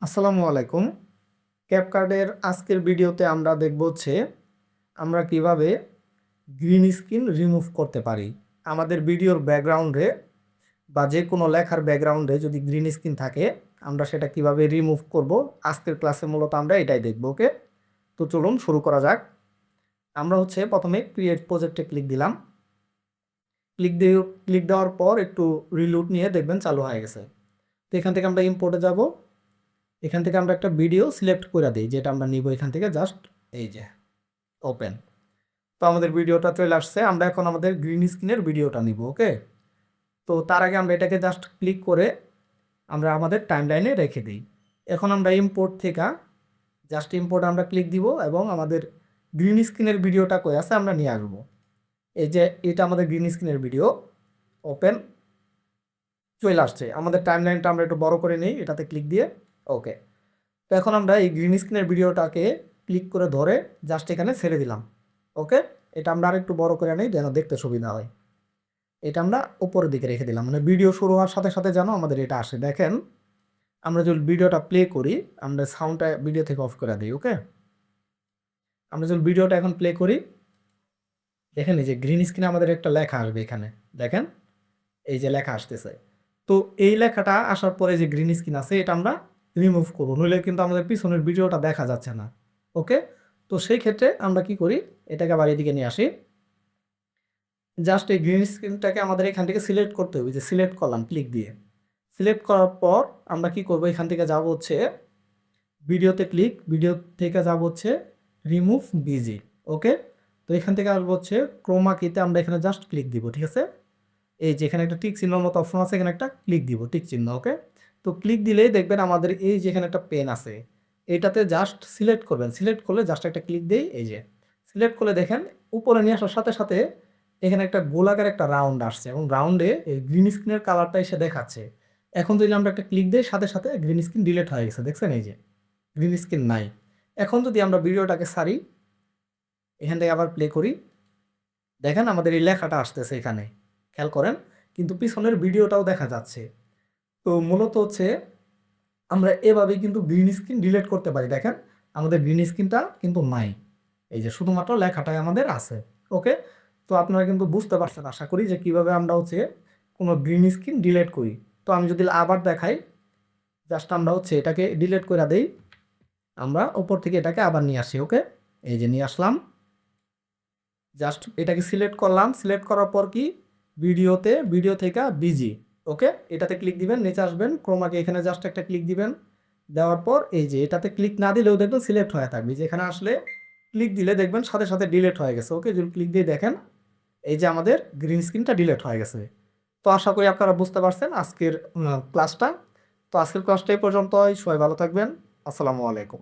আসসালামু আলাইকুম। ক্যাপকার্ডের আজকের ভিডিওতে আমরা দেখব হচ্ছে আমরা কিভাবে গ্রিন স্ক্রিন রিমুভ করতে পারি। আমাদের ভিডিওর ব্যাকগ্রাউন্ডে বা যে কোনো লেখার ব্যাকগ্রাউন্ডে যদি গ্রিন স্ক্রিন থাকে আমরা সেটা কিভাবে রিমুভ করব, আজকের ক্লাসে মূলত আমরা এটাই দেখব। ওকে, তো চলুন শুরু করা যাক। আমরা হচ্ছে প্রথমে ক্রিয়েট প্রজেক্টে ক্লিক দিলাম। ক্লিক দেওয়ার পর একটু রিলোড নিয়ে দেখবেন চালু হয়ে গেছে। তো এখান থেকে আমরা ইম্পোর্টে যাব। এখান থেকে আমরা একটা ভিডিও সিলেক্ট করে দিই, যেটা আমরা নিব এখান থেকে। জাস্ট এই যে ওপেন, তো আমাদের ভিডিওটা চলে আসছে। আমরা এখন আমাদের গ্রিন স্ক্রিনের ভিডিওটা নিব। ওকে, তো তার আগে আমরা এটাকে জাস্ট ক্লিক করে আমরা আমাদের টাইমলাইনে রেখে দিই। এখন আমরা ইম্পোর্ট থেকে জাস্ট ইম্পোর্ট আমরা ক্লিক দিব এবং আমাদের গ্রিন স্ক্রিনের ভিডিওটা কই আছে আমরা নিয়ে আসবো। এই যে এটা আমাদের গ্রিন স্ক্রিনের ভিডিও, ওপেন, চলে আসছে। আমাদের টাইমলাইনটা আমরা একটু বড় করে নিই এটাতে ক্লিক দিয়ে। ওকে, তো এখন আমরা এই গ্রিন স্ক্রিনের ভিডিওটাকে ক্লিক করে ধরে জাস্ট এখানে ছেড়ে দিলাম। ওকে, এটা আমরা আরেকটু বড় করে নিই যেন দেখতে সুবিধা হয়। এটা আমরা উপরের দিকে রেখে দিলাম, মানে ভিডিও শুরু হওয়ার সাথে সাথে যেন আমাদের এটা আসে। দেখেন আমরা যদি ভিডিওটা প্লে করি, আমরা সাউন্ডটা ভিডিও থেকে অফ করে দিই। ওকে, আমরা যদি ভিডিওটা এখন প্লে করি, দেখেন এই যে গ্রিন স্ক্রিনে আমাদের একটা লেখা আসবে এখানে। দেখেন এই যে লেখা আসতেছে। তো এই লেখাটা আসার পরে যে গ্রিন স্ক্রিন আছে এটা আমরা রিমুভ করবো, নইলে কিন্তু আমাদের পিছনের ভিডিওটা দেখা যাচ্ছে না। ওকে, তো সেই ক্ষেত্রে আমরা কি করি, এটাকে আবার এদিকে নিয়ে আসি। জাস্ট এই গ্রিন স্ক্রিনটাকে আমাদের এখান থেকে সিলেক্ট করতে হবে, যে সিলেক্ট করলাম ক্লিক দিয়ে। সিলেক্ট করার পর আমরা কি করব, এখান থেকে যাব হচ্ছে ভিডিওতে ক্লিক, ভিডিও থেকে যাব হচ্ছে রিমুভ বিজি। ওকে, তো এখান থেকে আসবো হচ্ছে ক্রোমা কিতে, আমরা এখানে জাস্ট ক্লিক দিব। ঠিক আছে, এই যে এখানে একটা টিক চিহ্নের মতো অপশন আছে, এখানে একটা ক্লিক দিব, টিক চিহ্ন। ওকে, তো ক্লিক দিলেই দেখবেন আমাদের এই যে এখানে একটা পেন আছে, এটাতে জাস্ট সিলেক্ট করবেন। সিলেক্ট করলে জাস্ট একটা ক্লিক দেই, এই যে সিলেক্ট করলে দেখেন উপরে নিয়ে আসার সাথে সাথে এখানে একটা গোলাকার একটা রাউন্ড আসছে এবং রাউন্ডে এই গ্রিন স্ক্রিনের কালারটা এসে দেখাচ্ছে। এখন যদি আমরা একটা ক্লিক দিই সাথে সাথে গ্রিন স্ক্রিন ডিলিট হয়ে গেছে, দেখছেন এই যে গ্রিন স্ক্রিন নাই। এখন যদি আমরা ভিডিওটাকে সারি, এখান থেকে আবার প্লে করি, দেখেন আমাদের এই লেখাটা আসতেছে এখানে, খেয়াল করেন, কিন্তু পিছনের ভিডিওটাও দেখা যাচ্ছে। তো মূলত হচ্ছে আমরা এভাবেই কিন্তু গ্রিন স্ক্রিন ডিলিট করতে পারি। দেখেন আমাদের গ্রিন স্ক্রিনটা কিন্তু নাই, এই যে শুধুমাত্র লেখাটাই আমাদের আছে। ওকে, তো আপনারা কিন্তু বুঝতে পারছেন আশা করি যে কিভাবে আমরা হচ্ছে কোনো গ্রিন স্ক্রিন ডিলিট করি। তো আমি যদি আবার দেখাই, জাস্ট আমরা হচ্ছে এটাকে ডিলিট করে দেই, আমরা উপর থেকে এটাকে আবার নিয়ে আসি। ওকে, এই যে নিয়ে আসলাম, জাস্ট এটাকে সিলেক্ট করলাম। সিলেক্ট করার পর কি ভিডিও থেকে বিজি। ওকে, এটাতে ক্লিক দিবেন, নিচে আসবেন, ক্রোমাকে এখানে জাস্ট একটা ক্লিক দিবেন। দেওয়ার পর এই যে এটাতে ক্লিক না দিলেও দেখবেন সিলেক্ট হয়ে থাকবে, যে এখানে আসলে ক্লিক দিলে দেখবেন সাথে সাথে ডিলিট হয়ে গেছে। ওকে, যদি ক্লিক দিয়ে দেখেন এই যে আমাদের গ্রিন স্ক্রিনটা ডিলিট হয়ে গেছে। তো আশা করি আপনারা বুঝতে পারছেন আজকের ক্লাসটা। তো আজকের ক্লাসটা এই পর্যন্তই, সবাই ভালো থাকবেন। আসসালামু আলাইকুম।